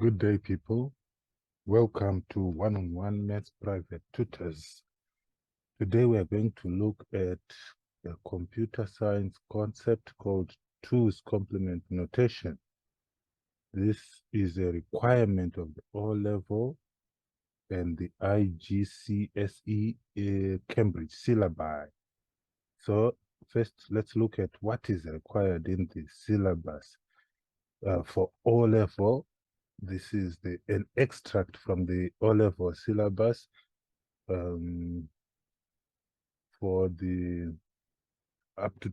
Good day, people. Welcome to One-on-One Maths Private Tutors. Today we are going to look at a computer science concept called two's complement notation. This is a requirement of the O-level and the IGCSE Cambridge syllabi. So first, let's look at what is required in the syllabus. For O-level, this is an extract from the O-level syllabus for the up to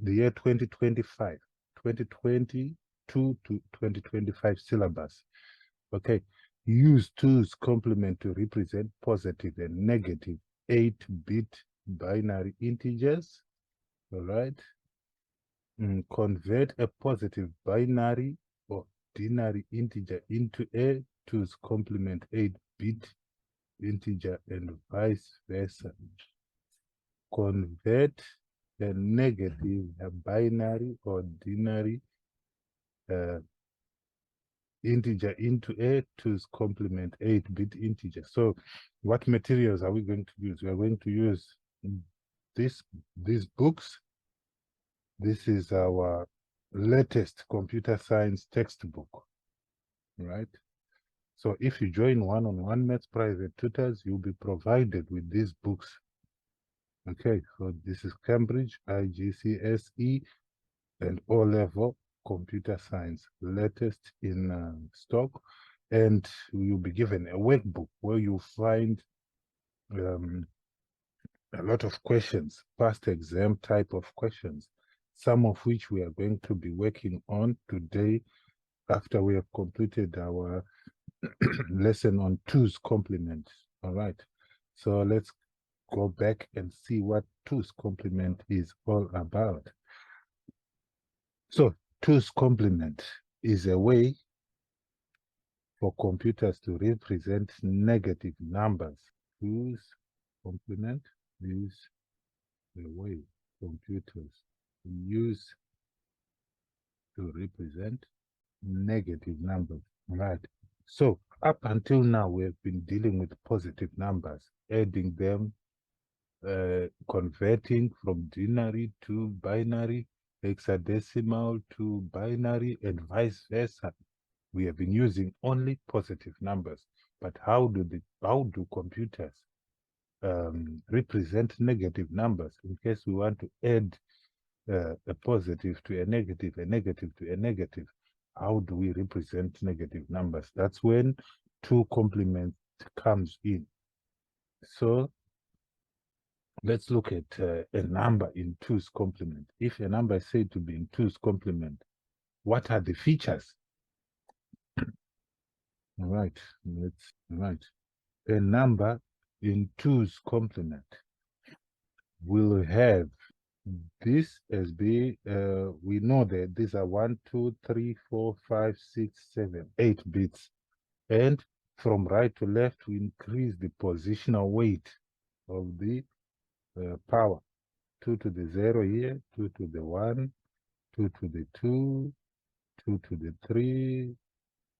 the year 2025, 2022 to 2025 syllabus. Okay, use two's complement to represent positive and negative 8-bit binary integers. All right. Convert a positive binary or binary integer into a two's complement 8-bit integer and vice versa. Convert a negative binary or binary integer into a two's complement 8-bit integer. So what materials are we going to use? We are going to use these books. This is our latest computer science textbook, right? So if you join One-on-One Maths Private Tutors, you'll be provided with these books. Okay, so this is Cambridge, IGCSE, and O-level computer science, latest in stock. And you'll be given a workbook where you'll find a lot of questions, past exam type of questions, some of which we are going to be working on today after we have completed our lesson on two's complement. All right, so let's go back and see what two's complement is all about. So two's complement is a way for computers to represent negative numbers. Two's complement is a way computers use to represent negative numbers. Right. So up until now, we have been dealing with positive numbers, adding them, converting from binary to binary, hexadecimal to binary, and vice versa. We have been using only positive numbers. But how do computers represent negative numbers in case we want to add a positive to a negative to a negative? How do we represent negative numbers? That's when two complement comes in. So let's look at a number in two's complement. If a number is said to be in two's complement, what are the features? All right, a number in two's complement will have this as be, we know that these are 1, 2, 3, 4, 5, 6, 7, 8 bits. And from right to left, we increase the positional weight of the power. 2 to the 0 here, 2 to the 1, 2 to the 2, 2 to the 3,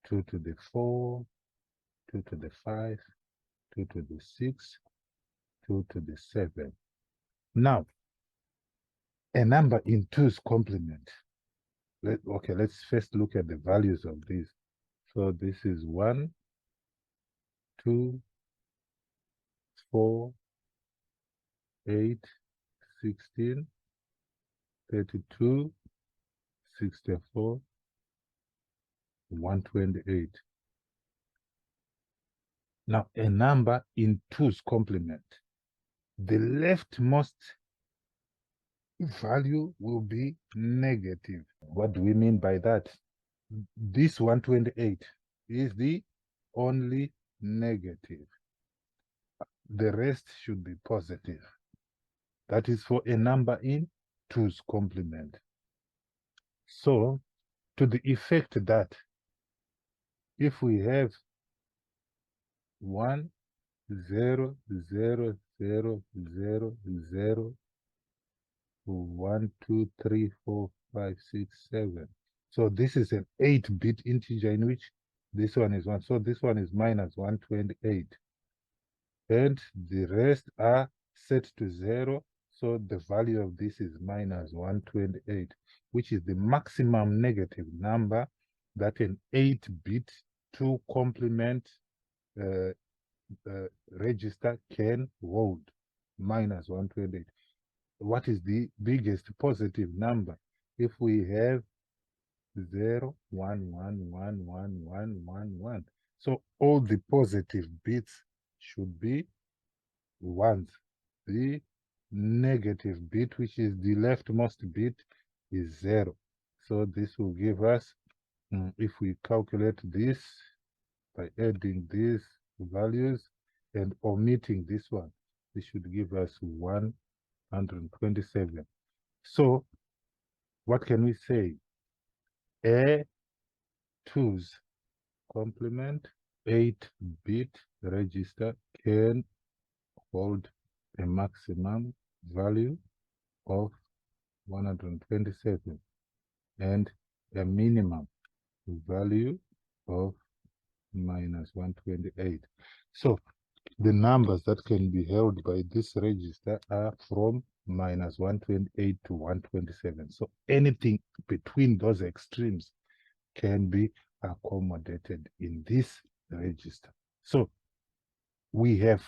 2 to the 4, 2 to the 5, 2 to the 6, 2 to the 7. Now, a number in two's complement. Let's first look at the values of these. So this is 1, 2, 4, 8, 16, 32, 64, 128. Now, a number in two's complement. The leftmost value will be negative. What do we mean by that? This 128 is the only negative. The rest should be positive. That is for a number in two's complement. So, to the effect that if we have 1, 0, 0, 0, 0, 0, 1, 2, 3, 4, 5, 6, 7. So this is an 8-bit integer in which This one is 1. So this one is minus 128. And the rest are set to 0. So the value of this is minus 128, which is the maximum negative number that an 8-bit 2 complement uh, register can hold, minus 128. What is the biggest positive number? If we have 0, 1, 1, 1, 1, 1, 1, 1. So all the positive bits should be ones. The negative bit, which is the leftmost bit, is 0. So this will give us, if we calculate this by adding these values and omitting this one, this should give us 127. So what can we say? A 2's complement 8-bit register can hold a maximum value of 127 and a minimum value of minus 128. So the numbers that can be held by this register are from minus 128 to 127. So anything between those extremes can be accommodated in this register. So we have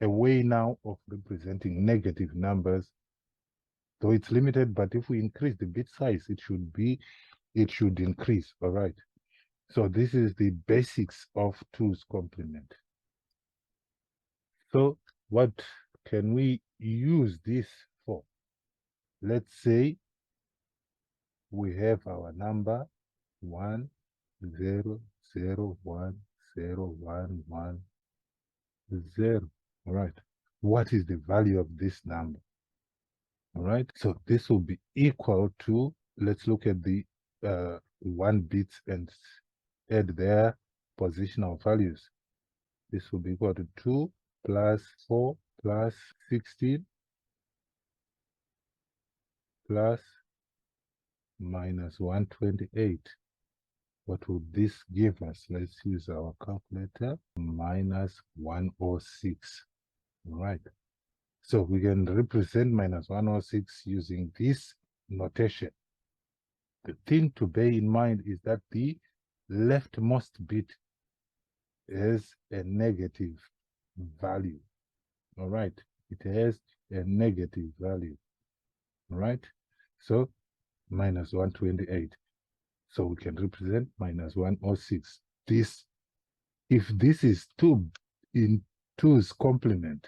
a way now of representing negative numbers, though it's limited, but if we increase the bit size, it should increase. All right. So this is the basics of 2's complement. So what can we use this for? Let's say we have our number 1, 0, 0, 1, 0, 1, 1, 0. All right. What is the value of this number? All right. So this will be equal to, let's look at the 1 bits and add their positional values. This will be equal to 2 plus 4 plus 16 plus minus 128. What would this give us? Let's use our calculator. Minus 106. All right. So we can represent minus 106 using this notation. The thing to bear in mind is that the leftmost bit has a negative value. All right. It has a negative value. All right. So minus 128. So we can represent minus 106. This, if this is 2 in 2's complement,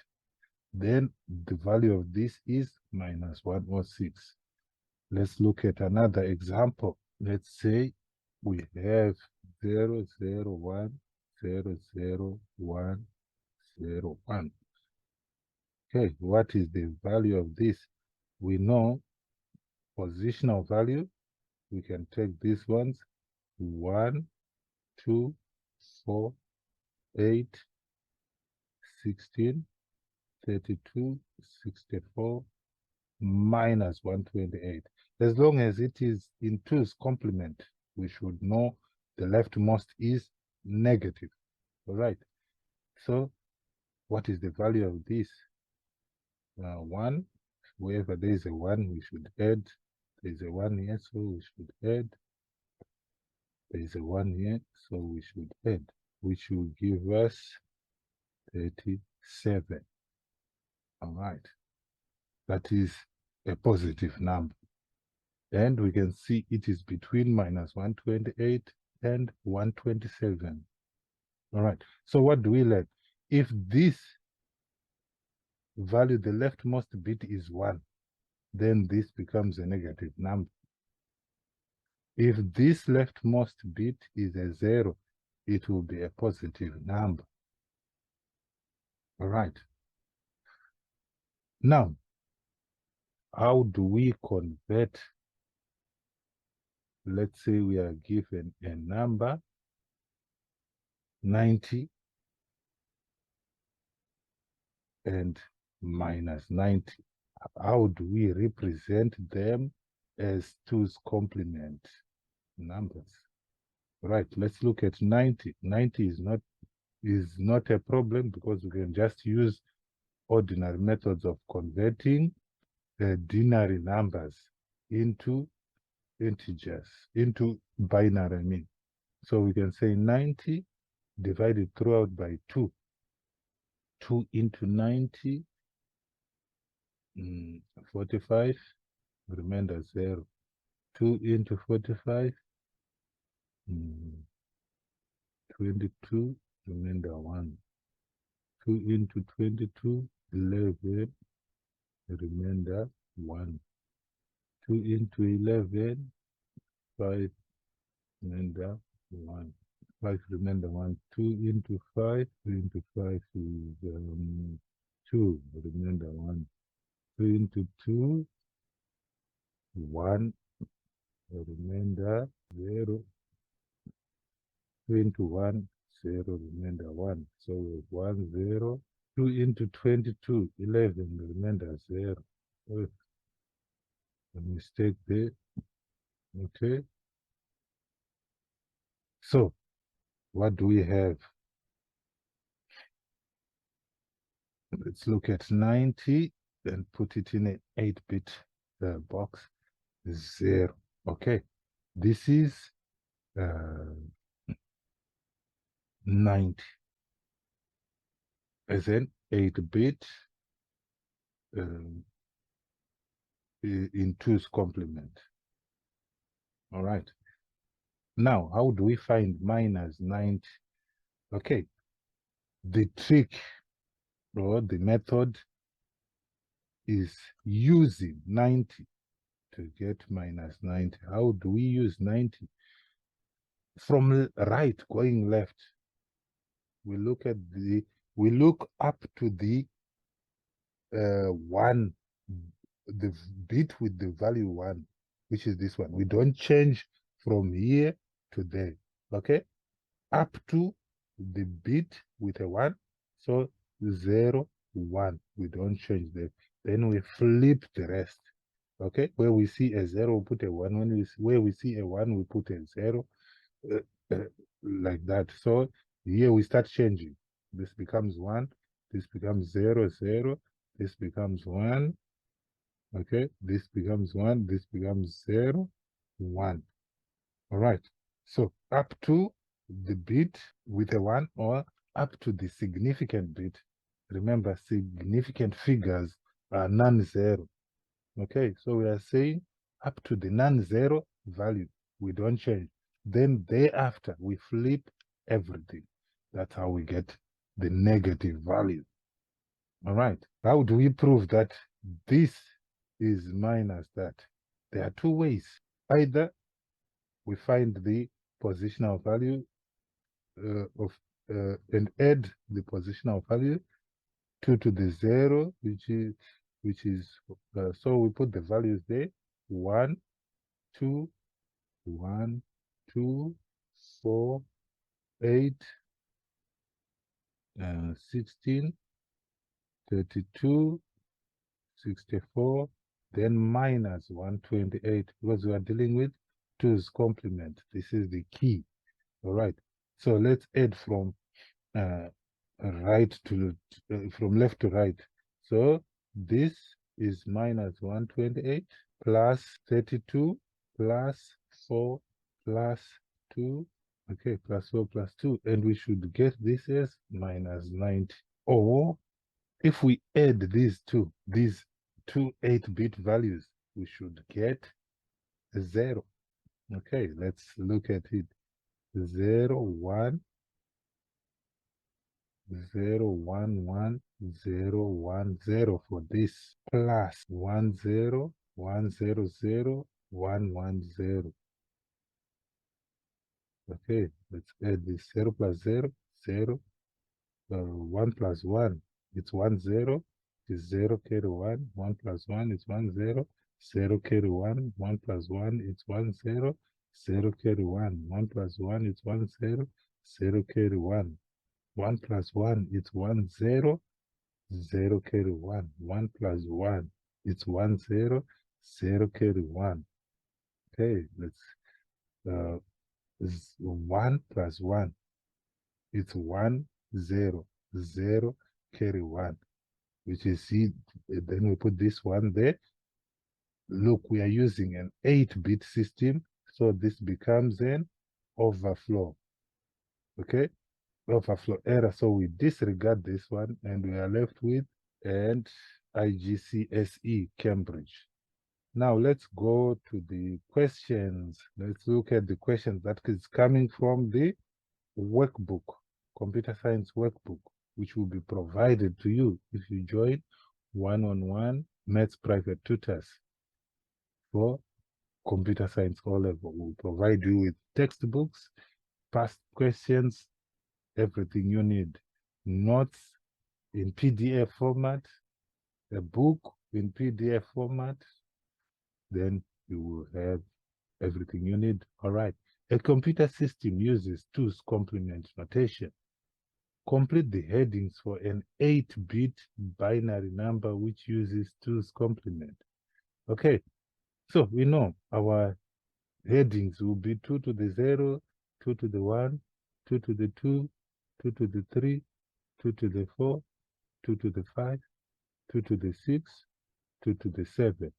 then the value of this is minus 106. Let's look at another example. Let's say we have 0, 0, 1, 0, 0, 1, 0, 1. Okay, what is the value of this? We know positional value. We can take these ones, 1, 2, 4, 8, 16, 32, 64, minus 128. As long as it is in 2's complement, we should know the leftmost is negative. All right. So what is the value of this? 1. Wherever there is a 1, we should add. There is a 1 here, so we should add. There is a 1 here, so we should add, which will give us 37. All right. That is a positive number. And we can see it is between minus 128 and 127. All right. So what do we learn? If this value, the leftmost bit is 1, then this becomes a negative number. If this leftmost bit is a 0, it will be a positive number. All right. Now, how do we convert? Let's say we are given a number 90 and minus 90. How do we represent them as 2's complement numbers? Right, let's look at 90. 90 is not a problem because we can just use ordinary methods of converting binary numbers into integers, into binary, I mean. So we can say 90 divided throughout by 2. 2 into 90, 45, remainder 0. 2 into 45, 22, remainder 1. 2 into 22, 11, remainder 1. 2 into 11, 5, remainder 1. 5, remainder 1. 2 into 5, 2 into 5 is 2, remainder 1. 2 into 2, 1, remainder 0. 2 into 1, 0, remainder 1. So 1, 0. 2 into 22, 11, remainder 0. Oh, a mistake there. Okay. So what do we have? Let's look at 90 and put it in an 8-bit box. 0. Okay. This is 90 as an 8-bit in 2's complement. All right. Now, how do we find minus 90? Okay. The trick or the method is using 90 to get minus 90. How do we use 90? From right going left, we look up to the 1, the bit with the value 1, which is this one. We don't change from here to there. Okay, up to the bit with a 1. So 0, 1. We don't change that. Then we flip the rest. Okay, where we see a 0, we put a 1. Where we see a 1, we put a 0. Like that. So here we start changing. This becomes 1. This becomes 0, 0. This becomes 1. Okay, this becomes 1. This becomes 0, 1. All right. So up to the bit with a 1 or up to the significant bit. Remember, significant figures are non-zero. Okay, so we are saying up to the non-zero value, we don't change. Then thereafter, we flip everything. That's how we get the negative value. All right, how do we prove that this is minus that? There are 2 ways. Either we find the positional value and add the positional value 2 to the 0, which is so we put the values there: 1, 2, 1, 2, 4, 8, 16, 32, 64, then minus 128, because we are dealing with 2's complement. This is the key. All right. So let's add from from left to right. So this is minus 128 plus 32 plus 4 plus 2. Okay, plus 4 plus 2. And we should get this as minus 90. Or if we add these two 8-bit values, we should get a 0. Okay, let's look at it. 0, 1, 0, 1, 1, 0, 1, 0 for this, plus 1, 0, 1, 0, 0, 1, 1, 0. Okay, let's add this 0 plus 0, 0, 1 plus 1, it's 1, 0, is 0 carry 1, 1 plus 1 is 1, 0, 0 carry 1, 1 plus 1 is 1, 0, 0 carry 1, 1 plus 1 is 1, 0, 0 carry 1, 1 plus 1 is 1, 0, 0 carry 1, 1 plus 1, it's 1, 0, 0 carry 1. Okay, let's 1 plus 1. It's 1, 0, 0, carry 1, which is C. Then we put this one there. Look, we are using an 8-bit system, so this becomes an overflow. Okay, overflow error. So we disregard this one and we are left with and IGCSE Cambridge. Now let's go to the questions. Let's look at the questions that is coming from the workbook, computer science workbook, which will be provided to you if you join one-on-one maths private tutors for computer science O-level. We'll provide you with textbooks, past questions, everything you need, notes in PDF format, a book in PDF format, then you will have everything you need. All right. A computer system uses 2's complement notation. Complete the headings for an 8-bit binary number which uses 2's complement. Okay, so we know our headings will be 2 to the 0, 2 to the 1, 2 to the 2, 2 to the 3, 2 to the 4, 2 to the 5, 2 to the 6, 2 to the 7.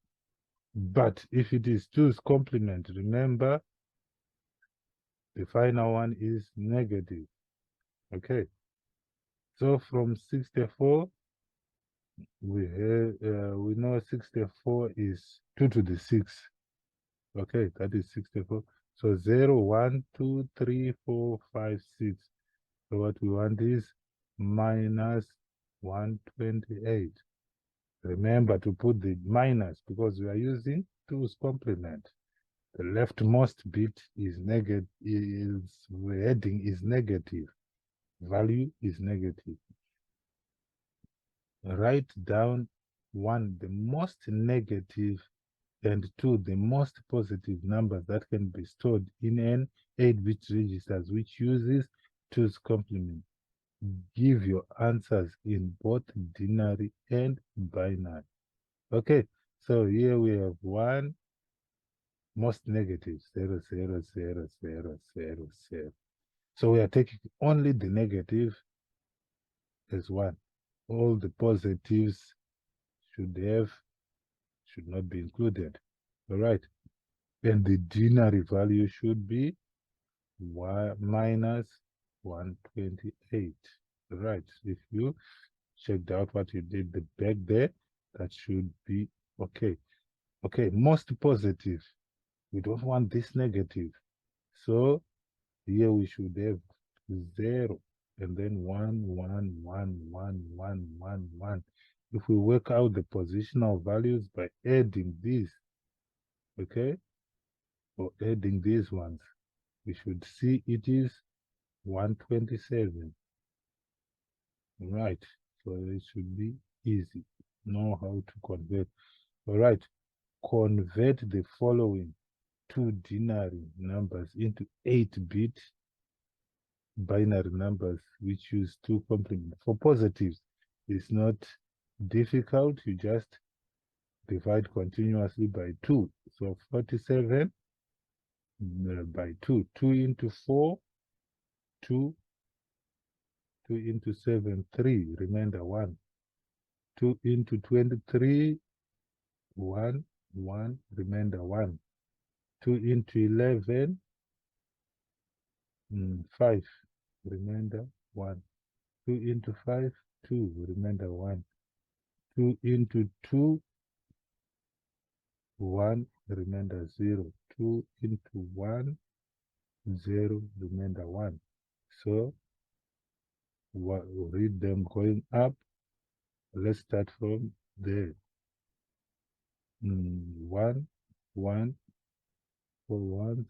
But if it is 2's complement, remember the final one is negative. Okay, so from 64, we know 64 is 2 to the 6. Okay, that is 64. So 0, 1, 2, 3, 4, 5, 6. So what we want is minus 128. Remember to put the minus because we are using 2's complement. The leftmost bit is negative, the heading is negative. Value is negative. Write down 1, the most negative, and 2, the most positive numbers that can be stored in an 8-bit register which uses 2's complement. Give your answers in both binary and binary. Okay, so here we have 1, most negative, 0, 0, 0, 0, 0, 0. So we are taking only the negative as 1. All the positives should not be included. All right. And the binary value should be minus 128. Right. If you checked out what you did the back there, that should be okay. Okay, most positive. We don't want this negative. So here we should have 0 and then 1, 1, 1, 1, 1, 1, 1. If we work out the positional values by adding these, okay, or adding these ones, we should see it is 127. Right, so it should be easy. Know how to convert. All right, convert the following 2 binary numbers into 8-bit binary numbers which use 2 complement. For positives, it's not difficult. You just divide continuously by 2. So 47 by 2. 2 into 4, 2. 2 into 7, 3. Remainder 1. 2 into 23, 1, 1. Remainder 1. 2 into 11, 5. Remainder 1. 2 into 5, 2. Remainder 1. 2 into 2, 1, remainder 0. 2 into 1, 0, remainder 1. So we'll read them going up. Let's start from there. 1, 1, 4, 1,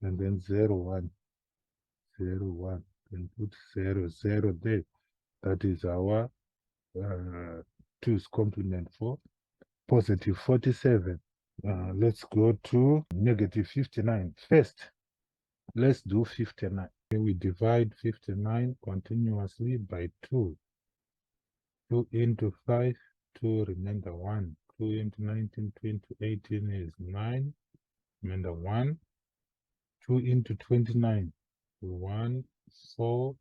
and then 0, 1, 0, 1. And put 0, 0 there. That is our 2's complement for positive 47. Let's go to negative 59. First, let's do 59. We divide 59 continuously by 2. 2 into 5, 2, remainder 1. 2 into 19, 20, 18 is 9, remainder 1. 2 into 29. 1, 4,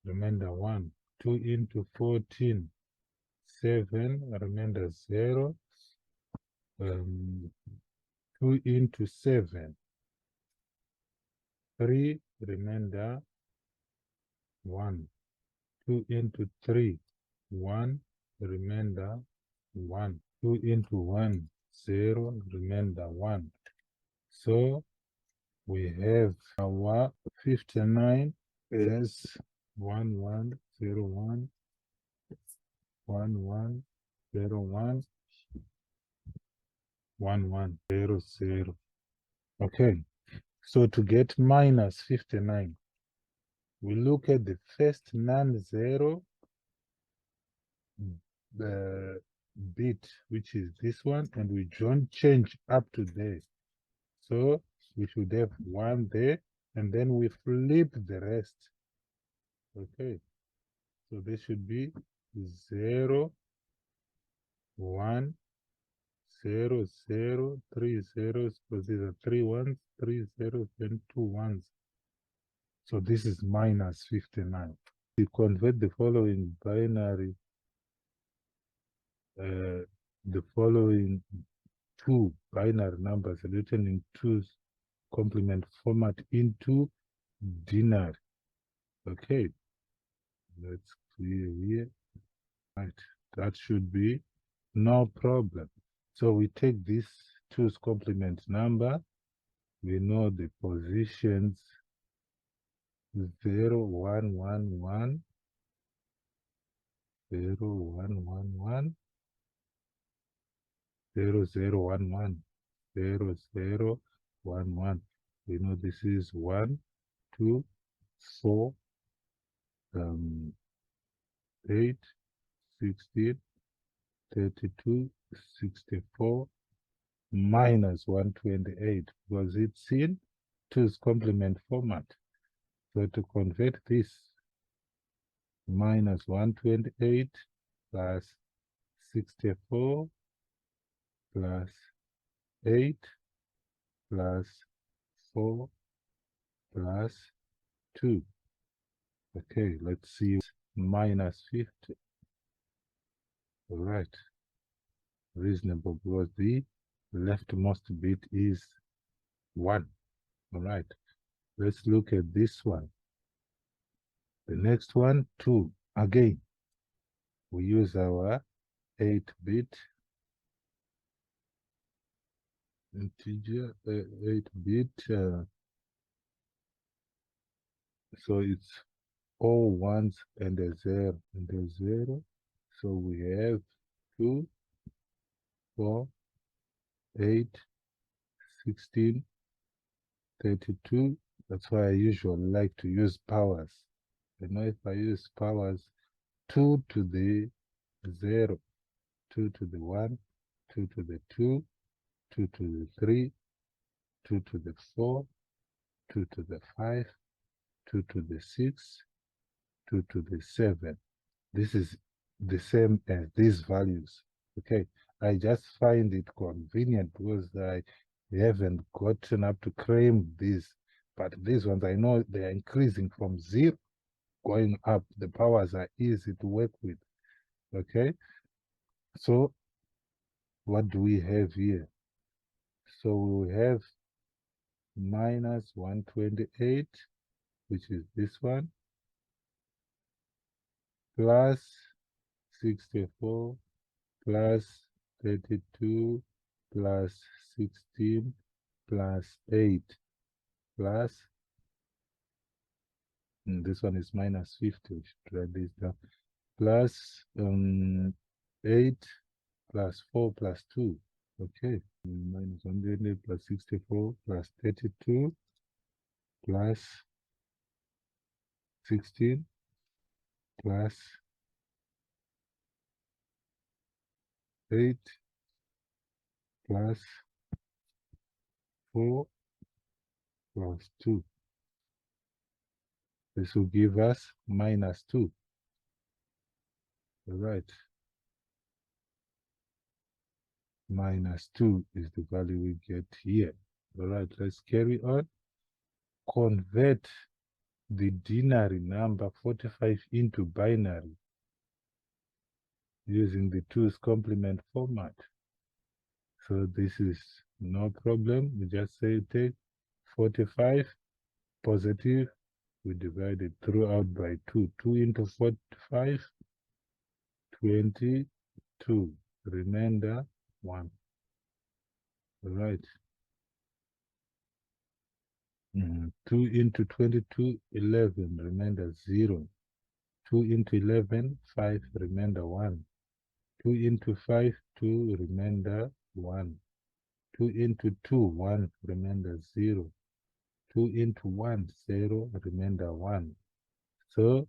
remainder 1. 2 into 14. 7, remainder 0. 2 into 7. 3, remainder 1. 2 into 3. 1, remainder 1. 2 into 1. 0, remainder 1. So we have our 59 is 1 1 0 1 1 1 0 1 1 1 0 0. Okay, so to get minus 59, we look at the first non-zero bit, which is this one, and we don't change up to there. So we should have 1 there, and then we flip the rest. Okay, so this should be 0 1 0 0 3 zeros, because these are 3 ones, 3 zeros, and 2 ones. So this is minus 59. We convert the following binary, the following two binary numbers written in 2's complement format into binary. Okay, let's clear here. Right, that should be no problem. So we take this 2's complement number. We know the positions 0 1 1 1 0 1 1 1 0 0 1 1 0 0 1 1. We know this is 1 2 4 8 16 32 64 minus 128, because it's in 2's complement format. So to convert this, minus 128 plus 64 plus 8 plus 4 plus 2. Okay, let's see. Minus 50. All right. Reasonable, because the leftmost bit is 1. All right. Let's look at this one. The next one, 2. Again, we use our 8-bit integer, 8-bit. So it's all ones and a 0 and a 0. So we have 2, 4, 8, 16, 32. That's why I usually like to use powers. You know, if I use powers, 2 to the 0, 2 to the 1, 2 to the 2, 2 to the 3, 2 to the 4, 2 to the 5, 2 to the 6, 2 to the 7. This is the same as these values. Okay, I just find it convenient because I haven't gotten up to claim these, but these ones I know they are increasing from 0 going up. The powers are easy to work with. Okay, so what do we have here? So we have minus 128, which is this one, plus 64 plus 32 plus 16 plus 8 plus, this one is minus 50, we should write this down, plus 8 plus 4 plus 2. Okay, minus 100 plus 64 plus 32 plus 16 plus 8 plus 4 plus 2. This will give us minus 2. All right. Minus 2 is the value we get here. All right, let's carry on. convert the binary number 45 into binary using the 2's complement format. So this is no problem. We just say take 45 positive, we divide it throughout by 2. 2 into 45, 22. Remainder 1. Right. 2 into 22, 11. Remainder 0. 2 into 11, 5. Remainder 1. 2 into 5, 2. Remainder 1. 2 into 2, 1. Remainder 0. 2 into 1, 0. Remainder 1. So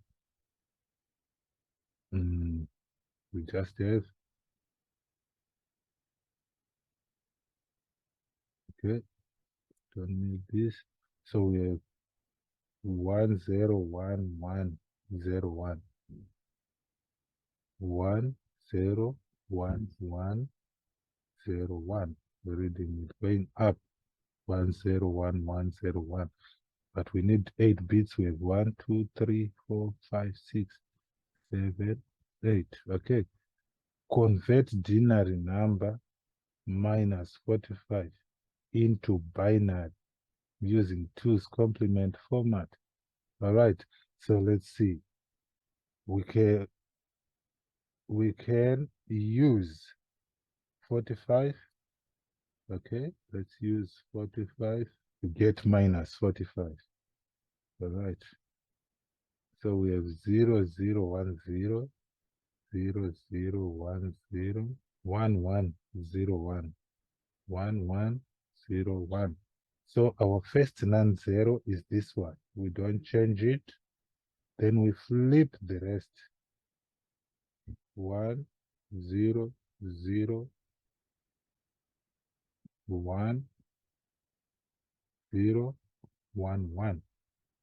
we just have, okay, don't need this. So we have 1 0 1 1 0 1 1 0 1 1 0 1. We're reading it going up 1 0 1 1 0 1. But we need 8 bits. We have 1 2 3 4 5 6 7 8. Okay. Convert binary number minus 45 into binary using 2's complement format. All right. So let's see. We can use 45. Okay, let's use 45 to get minus 45. All right. So we have 0 0 1 0 0 0 1 0 1 1 0 1 1 1 0 1. So our first non-zero is this one. We don't change it. Then we flip the rest. 1 0 0 1 0 1 1.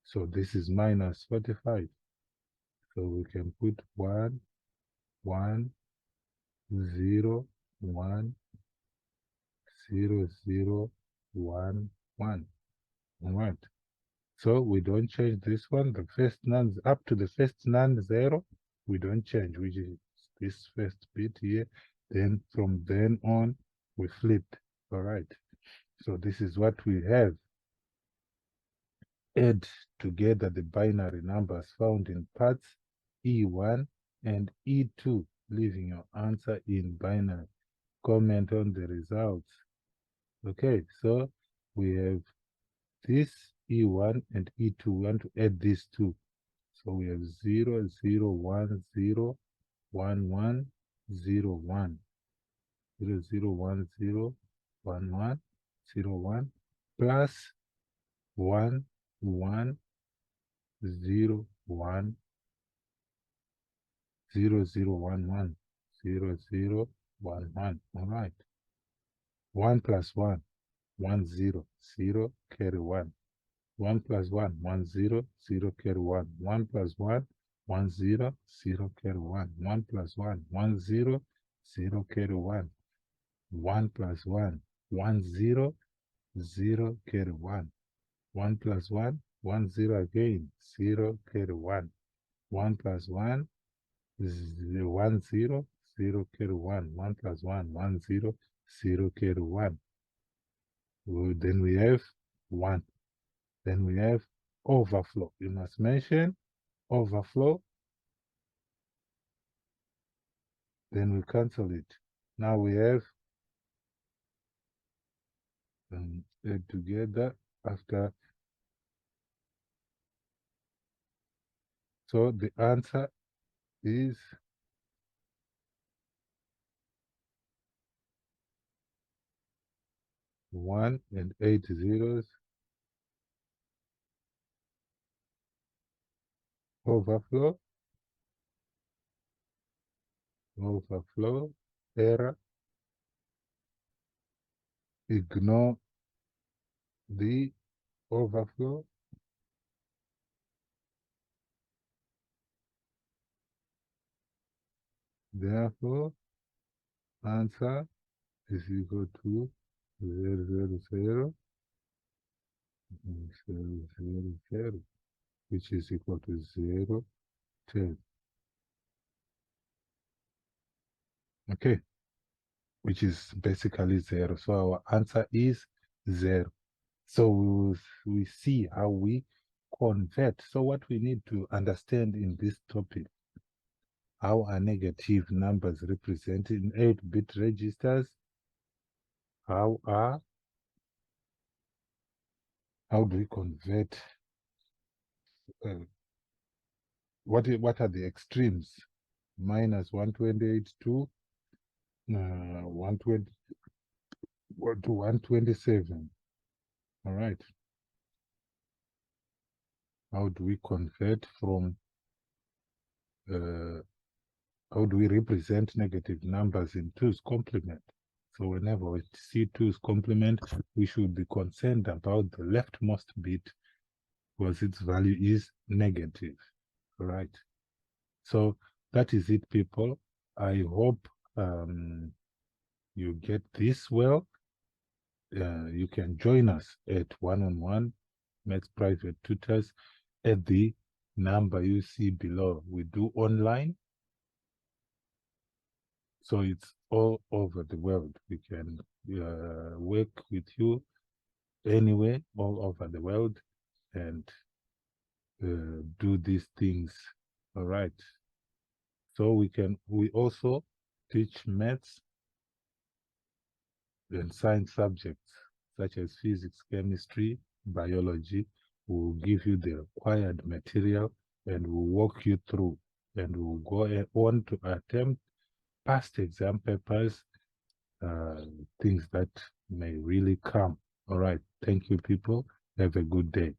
So this is minus 45. So we can put 1 1 0 1 0 0 1 1. All right. So we don't change this one. The first non up to the first non-zero, we don't change, which is this first bit here. Then from then on, we flip. All right. So this is what we have. Add together the binary numbers found in parts E1 and E2, leaving your answer in binary. Comment on the results. Okay, so we have this E1 and E2. We want to add these two. So we have 0 0 1 0 1 1 0 1 0 0 1 0 1 1 0 1 plus 1 1 0 1 0 0 1 1 0 0 1 1. All right. 1 plus 1 1 0 0 carry 1. 1 plus 1 1 0 0 carry 1. 1 plus 1 1 0 0 carry 1. 1 plus 1 1 0 0 carry 1. 1 plus 1 1 0 0 carry 1. 1 plus 1 1 0 again 0 carry 1. 1 plus 1 1 0 0 carry 1. 1 plus 1 1 0 0 carry 1. Then we have 1. Then we have overflow. You must mention overflow. Then we cancel it. Now we have add together after. So the answer is 1 and 8 zeros. Overflow. Overflow. Error. Ignore the overflow. Therefore, answer is equal to 0 0 0 0, 0, 0, which is equal to 0, 10. Okay, which is basically 0. So our answer is 0. So we see how we convert. So what we need to understand in this topic, how are negative numbers represented in 8-bit registers? How do we convert? Uh, what are the extremes? Minus 128 to 120 to 127. All right. How do we convert from? Uh, how do we represent negative numbers in 2's complement? So whenever we see 2's complement, we should be concerned about the leftmost bit because its value is negative. All right. So that is it, people. I hope you get this well. You can join us at one-on-one Maths private tutors at the number you see below. We do online, so it's all over the world. We can work with you anywhere, all over the world, and do these things. All right. So we also teach maths and science subjects such as physics, chemistry, biology. We'll give you the required material and we'll walk you through, and we'll go on to attempt past exam papers, uh, things that may really come. All right. Thank you, people. Have a good day.